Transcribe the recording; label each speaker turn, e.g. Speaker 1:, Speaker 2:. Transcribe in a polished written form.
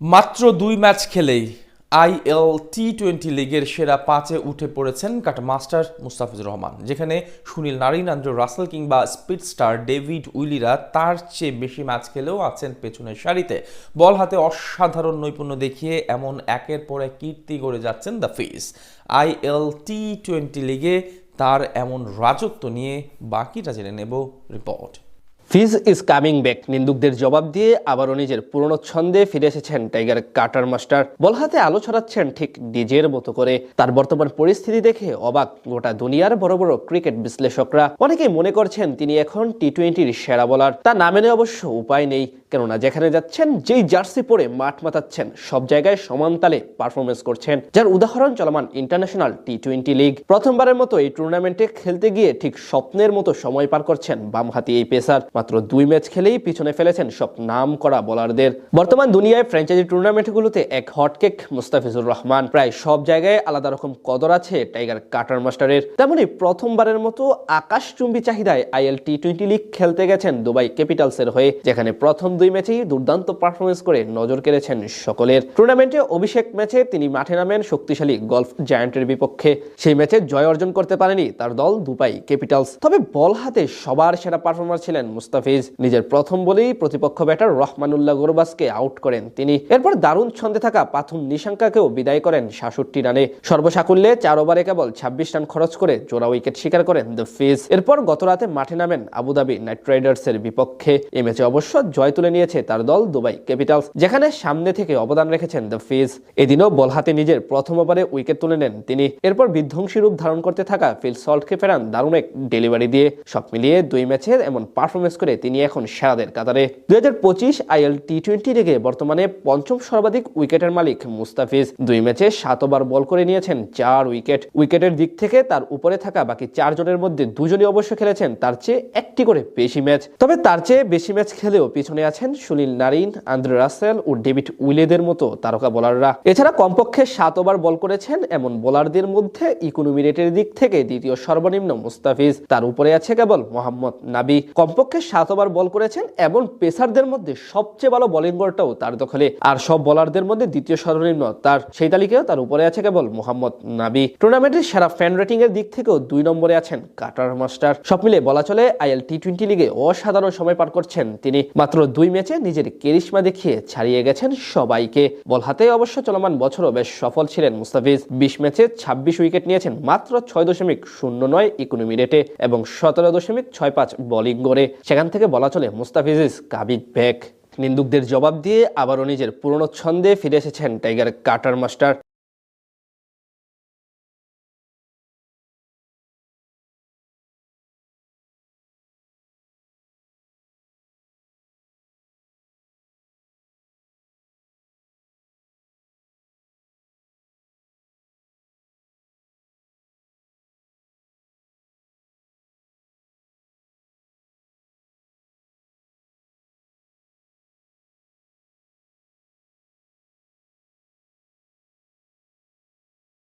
Speaker 1: মাত্র ২ ম্যাচ খেলেই আইএল টি-20 লিগের সেরা ৫-এ উঠে পড়েছেন কাটা মাস্টার মুস্তাফিজুর রহমান, যেখানে সুনীল নারিন, আন্দ্রে রাসেল কিংবা স্পিড স্টার ডেভিড উইলিরা তার চেয়ে বেশি ম্যাচ খেলেও আছেন পেছনের সারিতে। বল হাতে অসাধারণ নৈপুণ্য দেখিয়ে এমন একের পর এক কীর্তি গড়ে যাচ্ছেন দ্য ফিস। আইএল টি-20 লিগে তার এমন রাজত্ব নিয়ে বাকিটা জেনে নেব report.
Speaker 2: Fizz is coming back. নিন্দুকদের জবাব দিয়ে আবারও নিজের পুরনো ছন্দে ফিরে এসেছেন টাইগার কাটার মাস্টার। বল হাতে আলো ছড়াচ্ছেন ঠিক নিজের মতো করে। তার বর্তমান পরিস্থিতি দেখে অবাক গোটা দুনিয়ার বড় বড় ক্রিকেট বিশ্লেষকরা। অনেকেই মনে করছেন তিনি এখন টি-20-র সেরা বোলার। তা না মেনে অবশ্য উপায় নেই, কেননা যেখানে যাচ্ছেন, যেই জার্সি পরে মাঠ মাতাচ্ছেন, সব জায়গায় সমান তালে পারফরমেন্স করছেন। যার উদাহরণ চলমান ইন্টারন্যাশনাল টি-20 লিগ। প্রথমবারের মতো এই টুর্নামেন্টে খেলতে গিয়ে ঠিক স্বপ্নের মতো সময় পার করছেন বামহাতি এই পেসার। মাত্র ২ ম্যাচ খেলেই পিছনে ফেলেছেন সব নাম করা বোলারদের। বর্তমান দুনিয়ায় ফ্র্যাঞ্চাইজি টুর্নামেন্টগুলোতে এক হটকেক মুস্তাফিজুর রহমান। প্রায় সব জায়গায় আলাদা রকম কদর আছে টাইগার কাটার মাস্টারের। তেমনি প্রথমবারের মতো আকাশচুম্বী চাহিদায় আইএল টি-20 লিগ খেলতে গেছেন দুবাই ক্যাপিটালসের হয়ে, যেখানে প্রথম ২ ম্যাচেই দুর্দান্ত পারফরমেন্স করে নজর কেড়েছেন সকলের। টুর্নামেন্টে অভিষেক ম্যাচে তিনি মাঠে নামেন শক্তিশালী গলফ জায়ান্টের বিপক্ষে। সেই ম্যাচে জয় অর্জন করতে পারেনি তার দল দুবাই ক্যাপিটালস। তবে বল হাতে সবার সেরা পারফরমার ছিলেন মুস্তাফিজ। নিজের প্রথম বলেই প্রতিপক্ষ ব্যাটার রহমানুল্লাহ গুরবাজকে আউট করেন তিনি। এরপর দারুণ ছন্দে থাকা পাথুম নিশাঙ্কাকেও বিদায় করেন ৬৭ রানে। সর্বসাকুল্যে ৪ ওভারে কেবল ২৬ রান খরচ করে জোড়া উইকেট শিকার করেন দ্য ফিজ। এরপর গতরাতে মাঠে নামেন আবুধাবি নাইট রাইডার্সের বিপক্ষে। এই ম্যাচে অবশ্য জয় তুলে নিয়েছে তার দল দুবাই ক্যাপিটালস, যেখানে সামনে থেকে অবদান রেখেছেন দ্য ফিজ। এদিনও বল হাতে নিজের প্রথম ওভারে উইকেট তুলে নেন তিনি। এরপর বিধ্বংসী রূপ ধারণ করতে থাকা ফিল সল্টকে ফেরান দারুণ এক ডেলিভারি দিয়ে। সব মিলিয়ে ২ ম্যাচের এমন পারফরমেন্স করে তিনি এখন সেরাদের কাতারে। ২০২৫ আইএল টি-20 লিগে বর্তমানে পঞ্চম সর্বাধিক উইকেটের মালিক মুস্তাফিজ। ২ ম্যাচে ৭ ওভার বল করে নিয়েছেন ৪ উইকেট। উইকেটের দিক থেকে তার উপরে থাকা বাকি ৪ জনের মধ্যে ২ জনই অবশ্য খেলেছেন তার চেয়ে একটি করে বেশি ম্যাচ। তবে তার চেয়ে বেশি ম্যাচ খেলেও পিছনে আছেন সুনীল নারিন, আন্দ্রে রাসেল ও ডেভিড উইলেদের মতো তারকা বোলাররা। এছাড়া কমপক্ষে ৭ ওভার বল করেছেন এমন বোলারদের মধ্যে ইকোনমি রেটের দিক থেকে দ্বিতীয় সর্বনিম্ন মুস্তাফিজ। তার উপরে আছে কেবল মোহাম্মদ নাবি। কমপক্ষে ৭ ওভার বল করেছেন এমন পেসারদের মধ্যে সবচেয়ে ভালো বোলিং গড়টাও তার দখলে। আর সব বোলারদের মধ্যে দ্বিতীয় সর্বনিম্ন তার, সেই তালিকায় তার উপরে আছে কেবল মোহাম্মদ নাবি। টুর্নামেন্টের সেরা ফ্যান রেটিং এর দিক থেকেও ২ নম্বরে আছেন কাটার মাস্টার। সব মিলে বলা চলে আইএল টি-20 লিগে অসাধারণ সময় পার করছেন তিনি। মাত্র ২ ম্যাচে নিজের কেরিশমা দেখিয়ে ছাড়িয়ে গেছেন সবাইকে। বল হাতে অবশ্য চলমান বছরও বেশ সফল ছিলেন মুস্তাফিজ। ২০ ম্যাচে ২৬ উইকেট নিয়েছেন মাত্র ৬.০৯ ইকোনমি রেটে এবং ১৭.৬৫ বোলিং গড়ে। সেখান থেকে বলা চলে মুস্তাফিজ ইজ কামিং ব্যাক। নিন্দুকদের জবাব দিয়ে আবারও নিজের পুরনো ছন্দে ফিরে এসেছেন টাইগার কাটার মাস্টার।